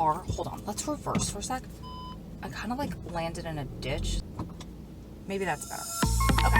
car. Hold on, let's reverse for a sec. I kind of like landed in a ditch. Maybe that's better. Okay.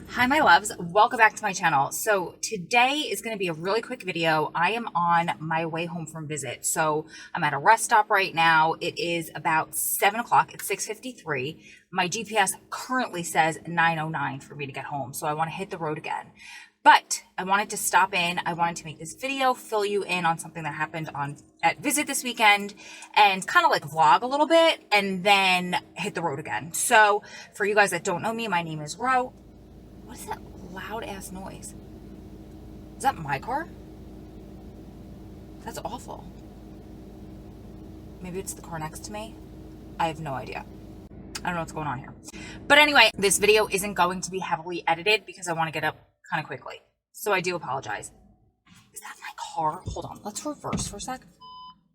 Hi, my loves. Welcome back to my channel. So today is going to be a really quick video. I am on my way home from visit. So I'm at a rest stop right now. It is about 7 o'clock. It's 6:53. My GPS currently says 9:09 for me to get home. So I want to hit the road again. But I wanted to stop in. I wanted to make this video, fill you in on something that happened at visit this weekend and kind of like vlog a little bit and then hit the road again. So for you guys that don't know me, my name is Ro. What is that loud ass noise? Is that my car? That's awful. Maybe it's the car next to me. I have no idea. I don't know what's going on here. But anyway, this video isn't going to be heavily edited because I want to get up kind of quickly. So I do apologize. Is that my car? Hold on. Let's reverse for a sec.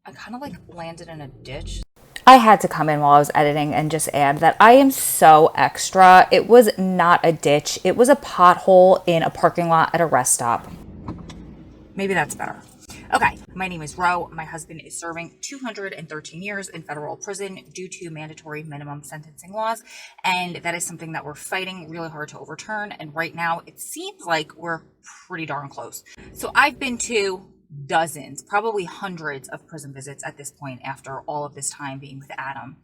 I kind of like landed in a ditch. I had to come in while I was editing and just add that I am so extra. It was not a ditch. It was a pothole in a parking lot at a rest stop. Maybe that's better. Okay, my name is Ro. My husband is serving 213 years in federal prison due to mandatory minimum sentencing laws. And that is something that we're fighting really hard to overturn. And right now it seems like we're pretty darn close. So I've been to dozens, probably hundreds of prison visits at this point after all of this time being with Adam.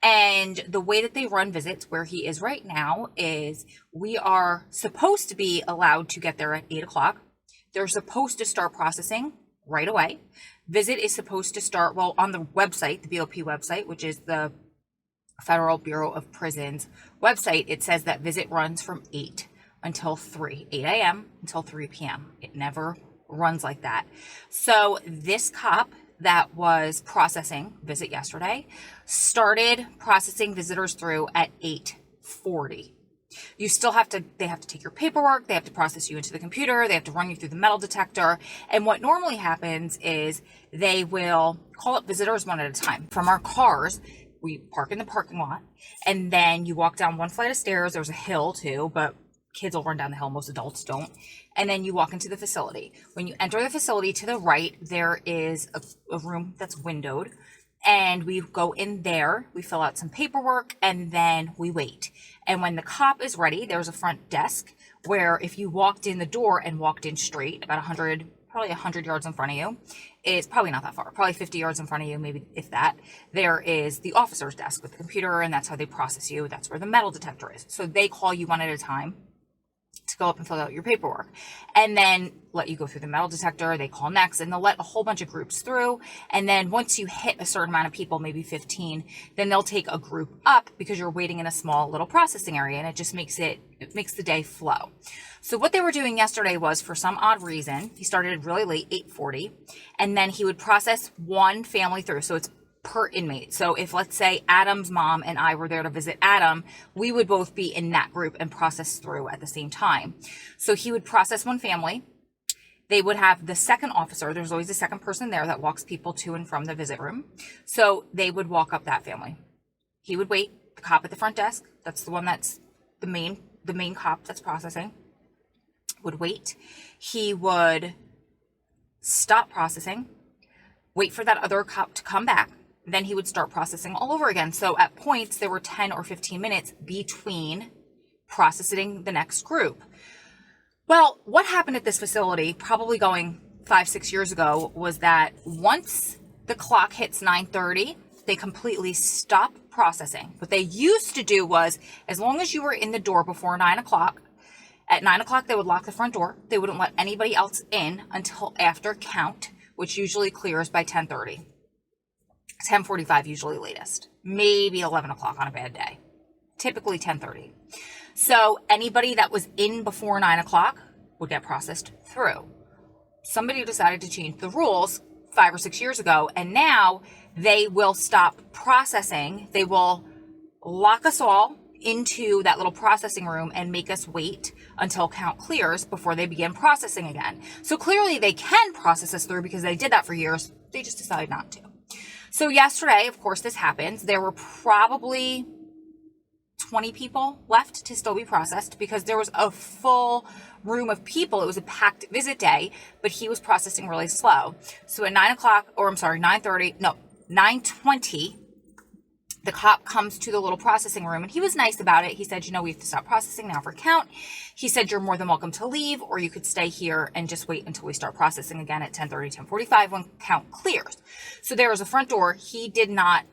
And the way that they run visits where he is right now is we are supposed to be allowed to get there at 8 o'clock. They're supposed to start processing right away. Visit is supposed to start, well, on the website, the BOP website, which is the Federal Bureau of Prisons website, it says that visit runs from 8 until 3, 8 a.m. until 3 p.m. It never runs like that. So this cop that was processing visit yesterday started processing visitors through at 8:40. You still they have to take your paperwork, they have to process you into the computer, they have to run you through the metal detector. And what normally happens is they will call up visitors one at a time. From our cars, we park in the parking lot, and then you walk down one flight of stairs. There's a hill too, but kids will run down the hill, most adults don't. And then you walk into the facility. When you enter the facility, to the right, there is a room that's windowed. And we go in there, we fill out some paperwork, and then we wait. And when the cop is ready, there's a front desk where if you walked in the door and walked in straight, about probably 100 yards in front of you, it's probably not that far, probably 50 yards in front of you, maybe if that, there is the officer's desk with the computer, and that's how they process you. That's where the metal detector is. So they call you one at a time to go up and fill out your paperwork and then let you go through the metal detector. They call next and they'll let a whole bunch of groups through. And then once you hit a certain amount of people, maybe 15, then they'll take a group up because you're waiting in a small little processing area, and it just makes the day flow. So what they were doing yesterday was, for some odd reason, he started really late, 8:40, and then he would process one family through. So it's per inmate. So if, let's say, Adam's mom and I were there to visit Adam, we would both be in that group and process through at the same time. So he would process one family. They would have the second officer. There's always a second person there that walks people to and from the visit room. So they would walk up that family. He would wait. The cop at the front desk, that's the one that's the main cop that's processing, would wait. He would stop processing, wait for that other cop to come back. Then he would start processing all over again. So at points, there were 10 or 15 minutes between processing the next group. Well, what happened at this facility, probably going 5-6 years ago, was that once the clock hits 9:30, they completely stop processing. What they used to do was, as long as you were in the door before 9 o'clock, at 9 o'clock, they would lock the front door. They wouldn't let anybody else in until after count, which usually clears by 10:30. 10:45 usually latest, maybe 11 o'clock on a bad day, typically 10:30. So anybody that was in before 9 o'clock would get processed through. Somebody decided to change the rules 5 or 6 years ago, and now they will stop processing. They will lock us all into that little processing room and make us wait until count clears before they begin processing again. So clearly they can process us through because they did that for years. They just decided not to. So yesterday, of course, this happens. There were probably 20 people left to still be processed because there was a full room of people. It was a packed visit day, but he was processing really slow. So at 9:20, the cop comes to the little processing room, and he was nice about it. He said, we have to stop processing now for count. He said, you're more than welcome to leave, or you could stay here and just wait until we start processing again at 10:30, 10:45 when count clears. So there was a front door.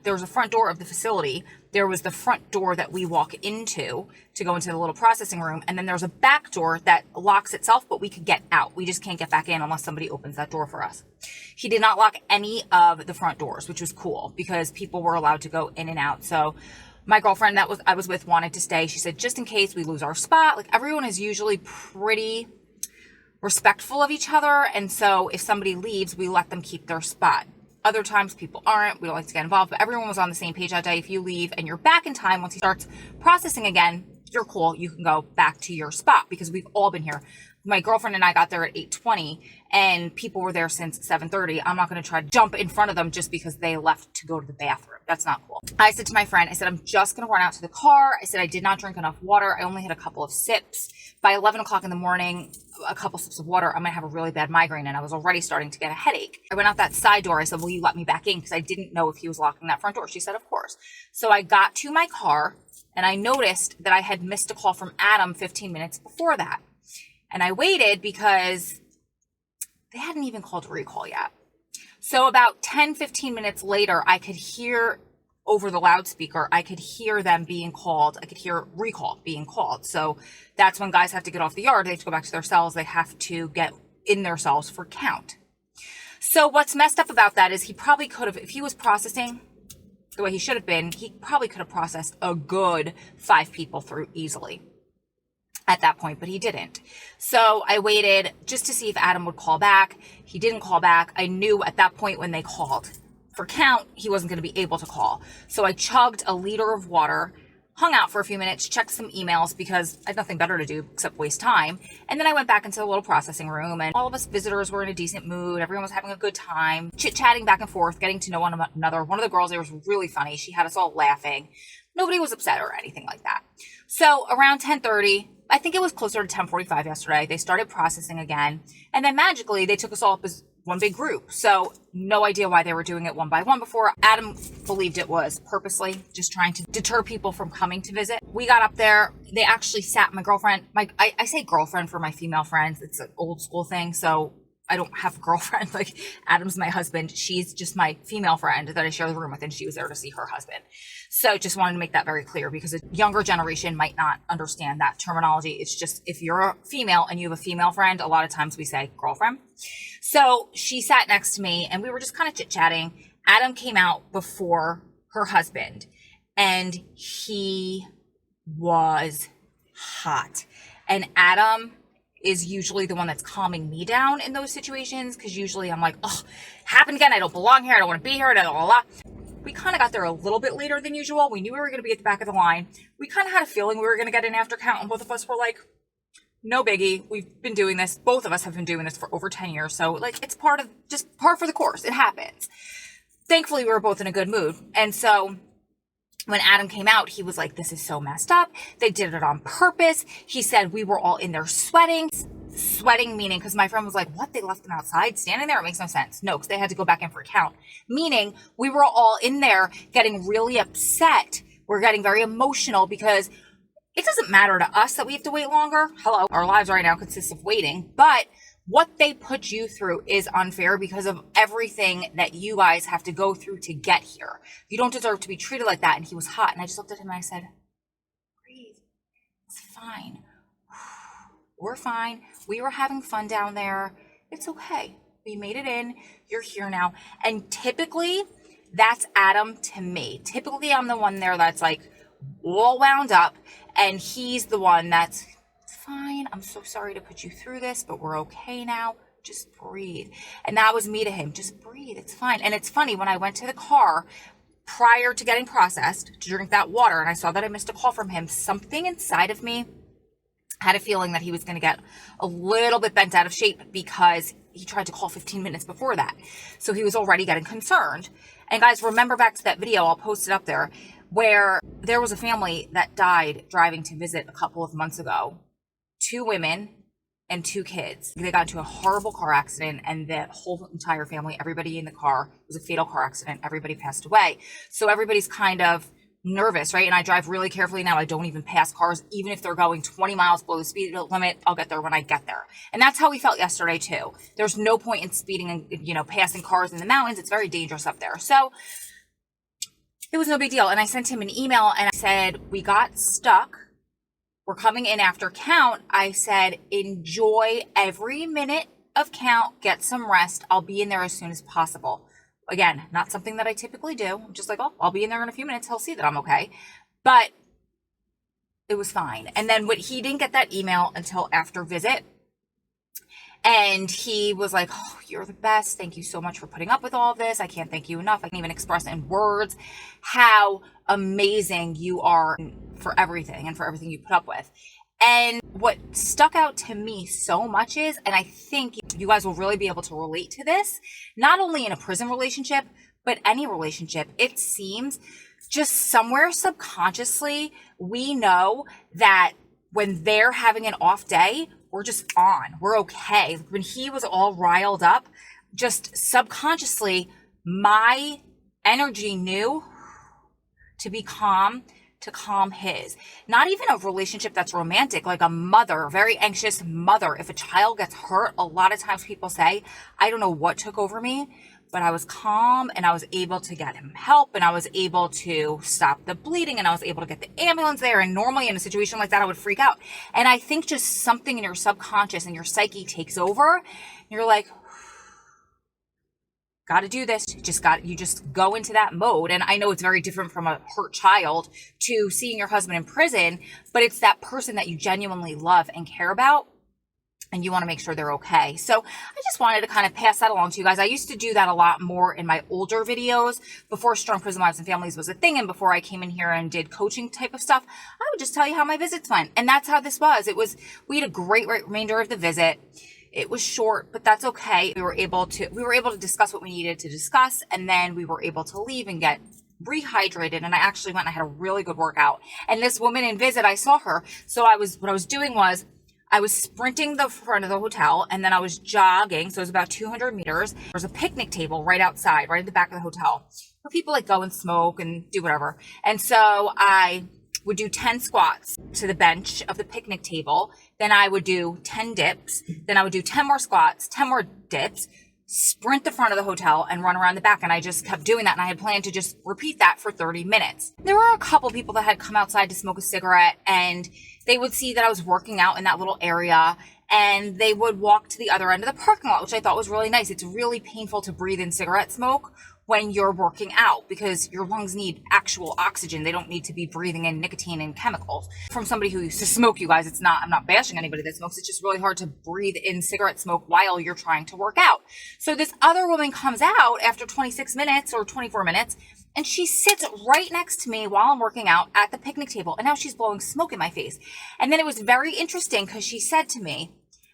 There was a front door of the facility. There was the front door that we walk into to go into the little processing room. And then there's a back door that locks itself, but we could get out. We just can't get back in unless somebody opens that door for us. He did not lock any of the front doors, which was cool because people were allowed to go in and out. So my girlfriend I was with wanted to stay. She said, just in case we lose our spot, like everyone is usually pretty respectful of each other. And so if somebody leaves, we let them keep their spot. Other times people aren't. We don't like to get involved, but everyone was on the same page that day. If you leave and you're back in time, once he starts processing again, you're cool. You can go back to your spot because we've all been here. My girlfriend and I got there at 8:20 and people were there since 7:30. I'm not going to try to jump in front of them just because they left to go to the bathroom. That's not cool. I said to my friend, I'm just going to run out to the car. I said, I did not drink enough water. I only had a couple of sips. By 11 o'clock in the morning, a couple sips of water, I might have a really bad migraine, and I was already starting to get a headache. I went out that side door. I said, will you let me back in? Because I didn't know if he was locking that front door. She said, of course. So I got to my car and I noticed that I had missed a call from Adam 15 minutes before that. And I waited because they hadn't even called recall yet. So about 10, 15 minutes later, I could hear over the loudspeaker, I could hear them being called. I could hear recall being called. So that's when guys have to get off the yard. They have to go back to their cells. They have to get in their cells for count. So what's messed up about that is he probably could have, if he was processing the way he should have been, he probably could have processed a good 5 people through easily at that point, but he didn't. So I waited just to see if Adam would call back. He didn't call back. I knew at that point when they called for count, he wasn't going to be able to call. So I chugged a liter of water, hung out for a few minutes, checked some emails because I had nothing better to do except waste time. And then I went back into the little processing room, and all of us visitors were in a decent mood. Everyone was having a good time, chit-chatting back and forth, getting to know one another. One of the girls there was really funny. She had us all laughing. Nobody was upset or anything like that. So around 10:30, I think it was closer to 10:45 yesterday, they started processing again. And then magically, they took us all up as one big group. So no idea why they were doing it one by one before. Adam believed it was purposely just trying to deter people from coming to visit. We got up there. They actually sat my girlfriend. I say girlfriend for my female friends. It's an old school thing. So I don't have a girlfriend. Like Adam's my husband. She's just my female friend that I share the room with, and she was there to see her husband. So just wanted to make that very clear because a younger generation might not understand that terminology. It's just if you're a female and you have a female friend, a lot of times we say girlfriend. So she sat next to me and we were just kind of chit-chatting. Adam came out before her husband and he was hot. And Adam is usually the one that's calming me down in those situations because usually I'm like, oh, happened again. I don't belong here. I don't want to be here. Blah, blah, blah. We kind of got there a little bit later than usual. We knew we were going to be at the back of the line. We kind of had a feeling we were going to get an after count, and both of us were like, no biggie. We've been doing this. Both of us have been doing this for over 10 years. So like it's par for the course. It happens. Thankfully, we were both in a good mood. And so when Adam came out, he was like, this is so messed up. They did it on purpose. He said we were all in there sweating. Sweating meaning, because my friend was like, what? They left them outside standing there? It makes no sense. No, because they had to go back in for a count. Meaning we were all in there getting really upset. We're getting very emotional because it doesn't matter to us that we have to wait longer. Hello, our lives right now consist of waiting. But what they put you through is unfair because of everything that you guys have to go through to get here. You don't deserve to be treated like that. And he was hot. And I just looked at him and I said, breathe. It's fine. We're fine. We were having fun down there. It's okay. We made it in. You're here now. And typically, that's Adam to me. Typically, I'm the one there that's like all wound up. And he's the one that's, it's fine. I'm so sorry to put you through this, but we're okay now. Just breathe. And that was me to him. Just breathe. It's fine. And it's funny, when I went to the car prior to getting processed to drink that water, and I saw that I missed a call from him, something inside of me had a feeling that he was going to get a little bit bent out of shape because he tried to call 15 minutes before that. So he was already getting concerned. And guys, remember back to that video, I'll post it up there. where there was a family that died driving to visit a couple of months ago. 2 women and 2 kids. They got into a horrible car accident, and the whole entire family, everybody in the car, it was a fatal car accident. Everybody passed away. So everybody's kind of nervous, right? And I drive really carefully now. I don't even pass cars, even if they're going 20 miles below the speed limit. I'll get there when I get there. And that's how we felt yesterday too. There's no point in speeding and, passing cars in the mountains. It's very dangerous up there. So it was no big deal. And I sent him an email and I said, we got stuck. We're coming in after count. I said, enjoy every minute of count. Get some rest. I'll be in there as soon as possible. Again, not something that I typically do. I'm just like, oh, I'll be in there in a few minutes. He'll see that I'm okay. But it was fine. And then he didn't get that email until after visit. And he was like, oh, you're the best. Thank you so much for putting up with all of this. I can't thank you enough. I can't even express in words how amazing you are for everything and for everything you put up with. And what stuck out to me so much is, and I think you guys will really be able to relate to this, not only in a prison relationship, but any relationship, it seems just somewhere subconsciously, we know that when they're having an off day, we're just on, we're okay. When he was all riled up, just subconsciously, my energy knew to be calm, to calm his. Not even a relationship that's romantic, like a mother, a very anxious mother. If a child gets hurt, a lot of times people say, I don't know what took over me, but I was calm and I was able to get him help and I was able to stop the bleeding and I was able to get the ambulance there. And normally in a situation like that, I would freak out. And I think just something in your subconscious and your psyche takes over. And you're like, got to do this. You just go into that mode. And I know it's very different from a hurt child to seeing your husband in prison, but it's that person that you genuinely love and care about. And you want to make sure they're okay. So I just wanted to kind of pass that along to you guys. I used to do that a lot more in my older videos before Strong Prison Wives and Families was a thing. And before I came in here and did coaching type of stuff, I would just tell you how my visits went. And that's how this was. We had a great remainder of the visit. It was short, but that's okay. We were able to discuss what we needed to discuss. And then we were able to leave and get rehydrated. And I actually went and I had a really good workout. And this woman in visit, I saw her. So what I was doing was I was sprinting the front of the hotel and then I was jogging. So it was about 200 meters. There was a picnic table right outside, right at the back of the hotel where people like go and smoke and do whatever. And so I would do 10 squats to the bench of the picnic table. Then I would do 10 dips. Then I would do 10 more squats, 10 more dips, sprint the front of the hotel and run around the back. And I just kept doing that. And I had planned to just repeat that for 30 minutes. There were a couple people that had come outside to smoke a cigarette and they would see that I was working out in that little area and they would walk to the other end of the parking lot, which I thought was really nice. It's really painful to breathe in cigarette smoke when you're working out because your lungs need actual oxygen. They don't need to be breathing in nicotine and chemicals. From somebody who used to smoke, you guys, I'm not bashing anybody that smokes. It's just really hard to breathe in cigarette smoke while you're trying to work out. So this other woman comes out after 26 minutes or 24 minutes and she sits right next to me while I'm working out at the picnic table. And now she's blowing smoke in my face. And then it was very interesting because she said to me,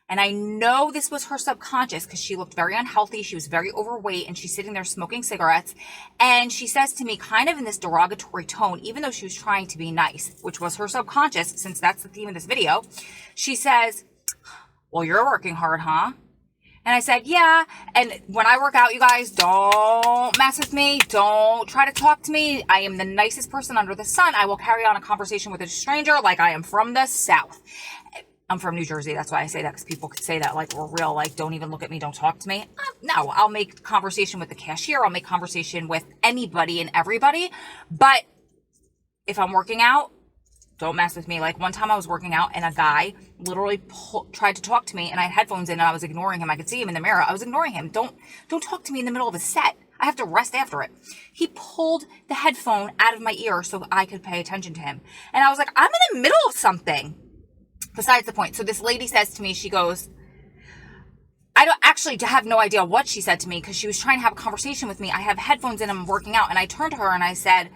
and I know this was her subconscious because she looked very unhealthy. She was very overweight and she's sitting there smoking cigarettes. And she says to me kind of in this derogatory tone, even though she was trying to be nice, which was her subconscious, since that's the theme of this video. She says, well, you're working hard, huh? And I said, yeah. And when I work out, you guys, don't mess with me. Don't try to talk to me. I am the nicest person under the sun. I will carry on a conversation with a stranger like I am from the South. I'm from New Jersey. That's why I say that, because people could say that like we're real, like don't even look at me, don't talk to me. No, I'll make conversation with the cashier. I'll make conversation with anybody and everybody. But if I'm working out, don't mess with me. Like one time I was working out and a guy literally tried to talk to me and I had headphones in and I was ignoring him. I could see him in the mirror. I was ignoring him. Don't talk to me in the middle of a set. I have to rest after it. He pulled the headphone out of my ear so I could pay attention to him. And I was like, I'm in the middle of something. Besides the point. So this lady says to me, she goes, I don't actually have no idea what she said to me because she was trying to have a conversation with me. I have headphones in and I'm working out. And I turned to her and I said,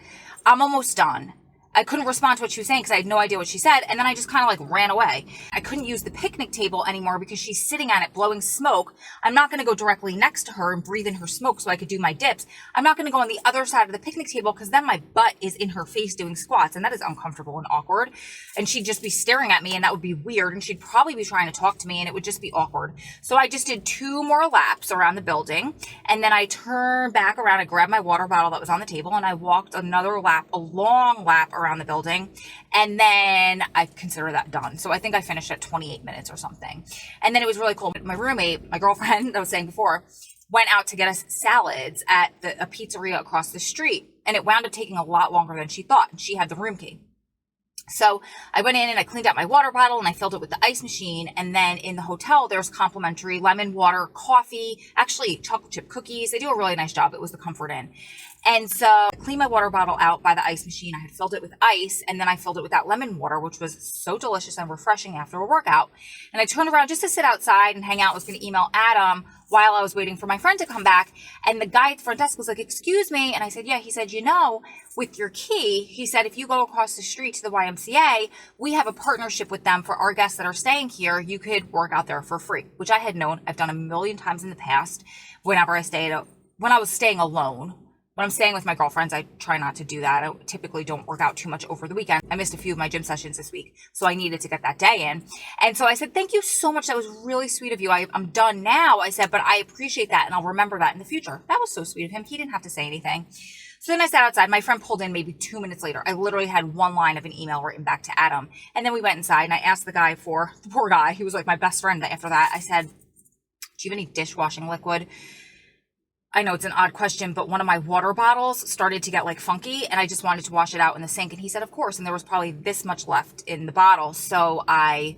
I'm almost done. I couldn't respond to what she was saying because I had no idea what she said. And then I just kind of like ran away. I couldn't use the picnic table anymore because she's sitting on it blowing smoke. I'm not going to go directly next to her and breathe in her smoke so I could do my dips. I'm not going to go on the other side of the picnic table because then my butt is in her face doing squats. And that is uncomfortable and awkward. And she'd just be staring at me and that would be weird. And she'd probably be trying to talk to me and it would just be awkward. So I just did 2 more laps around the building. And then I turned back around. I grabbed my water bottle that was on the table and I walked another lap, a long lap around the building, and then I consider that done. So I think I finished at 28 minutes or something. And then it was really cool. My roommate, my girlfriend, I was saying before, went out to get us salads at a pizzeria across the street, and it wound up taking a lot longer than she thought. And she had the room key. So I went in and I cleaned out my water bottle and I filled it with the ice machine. And then in the hotel, there's complimentary lemon water, coffee, actually chocolate chip cookies. They do a really nice job. It was the Comfort Inn. And so I cleaned my water bottle out by the ice machine. I had filled it with ice and then I filled it with that lemon water, which was so delicious and refreshing after a workout. And I turned around just to sit outside and hang out. I was going to email Adam while I was waiting for my friend to come back. And the guy at the front desk was like, "Excuse me." And I said, "Yeah." He said, "You know, with your key," he said, "if you go across the street to the YMCA, we have a partnership with them for our guests that are staying here. You could work out there for free," which I had known. I've done a million times in the past whenever I when I was staying alone. When I'm staying with my girlfriends, I try not to do that. I typically don't work out too much over the weekend. I missed a few of my gym sessions this week, so I needed to get that day in. And so I said, "Thank you so much. That was really sweet of you. I'm done now." I said, "But I appreciate that, and I'll remember that in the future." That was so sweet of him. He didn't have to say anything. So then I sat outside. My friend pulled in maybe 2 minutes later. I literally had one line of an email written back to Adam. And then we went inside, and I asked the poor guy, he was like my best friend after that. I said, "Do you have any dishwashing liquid?" I know it's an odd question, but one of my water bottles started to get like funky and I just wanted to wash it out in the sink. And he said, "Of course." And there was probably this much left in the bottle. So I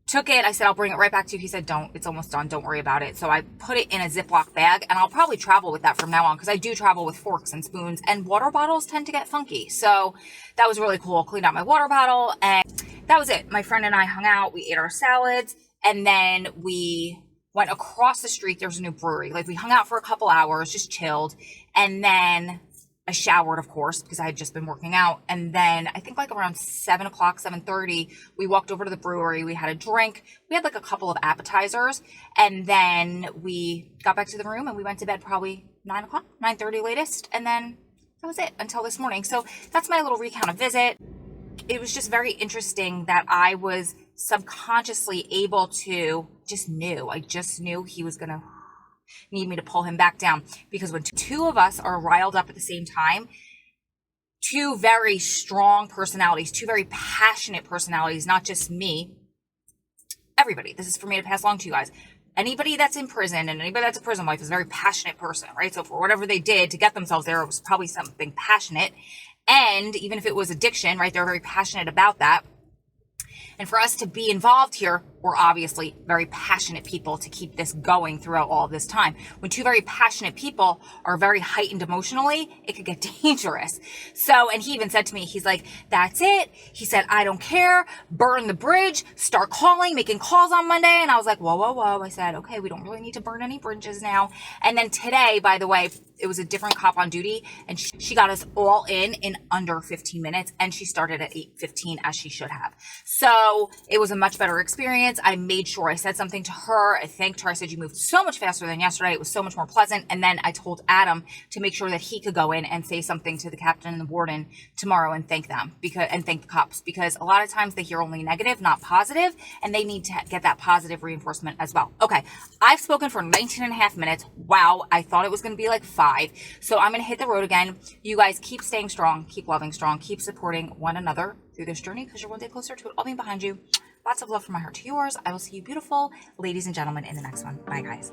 took it. I said, "I'll bring it right back to you." He said, "Don't, it's almost done. Don't worry about it." So I put it in a Ziploc bag and I'll probably travel with that from now on because I do travel with forks and spoons and water bottles tend to get funky. So that was really cool. Cleaned out my water bottle and that was it. My friend and I hung out. We ate our salads and then we went across the street. There's a new brewery. Like we hung out for a couple hours, just chilled. And then I showered, of course, because I had just been working out. And then I think like around 7 o'clock, 7:30, we walked over to the brewery. We had a drink. We had like a couple of appetizers. And then we got back to the room and we went to bed probably 9 o'clock, 9:30 latest. And then that was it until this morning. So that's my little recount of visit. It was just very interesting that I was subconsciously able to I just knew he was going to need me to pull him back down because when two of us are riled up at the same time, two very strong personalities, two very passionate personalities, not just me, everybody, this is for me to pass along to you guys. Anybody that's in prison and anybody that's a prison wife is a very passionate person, right? So for whatever they did to get themselves there, it was probably something passionate. And even if it was addiction, right, they're very passionate about that. And for us to be involved here, we're obviously very passionate people to keep this going throughout all this time. When two very passionate people are very heightened emotionally, it could get dangerous. So, and he even said to me, he's like, "That's it." He said, "I don't care. Burn the bridge. Start making calls on Monday." And I was like, whoa, whoa, whoa. I said, "Okay, we don't really need to burn any bridges now." And then today, by the way, it was a different cop on duty and she got us all in under 15 minutes and she started at 8:15 as she should have. So it was a much better experience. I made sure I said something to her. I thanked her. I said, "You moved so much faster than yesterday. It was so much more pleasant." And then I told Adam to make sure that he could go in and say something to the captain and the warden tomorrow and thank them and thank the cops because a lot of times they hear only negative, not positive, and they need to get that positive reinforcement as well. Okay. I've spoken for 19 and a half minutes. Wow. I thought it was going to be like 5. So I'm going to hit the road again. You guys keep staying strong, keep loving strong, keep supporting one another through this journey because you're one day closer to it all being behind you. Lots of love from my heart to yours. I will see you beautiful ladies and gentlemen in the next one. Bye guys.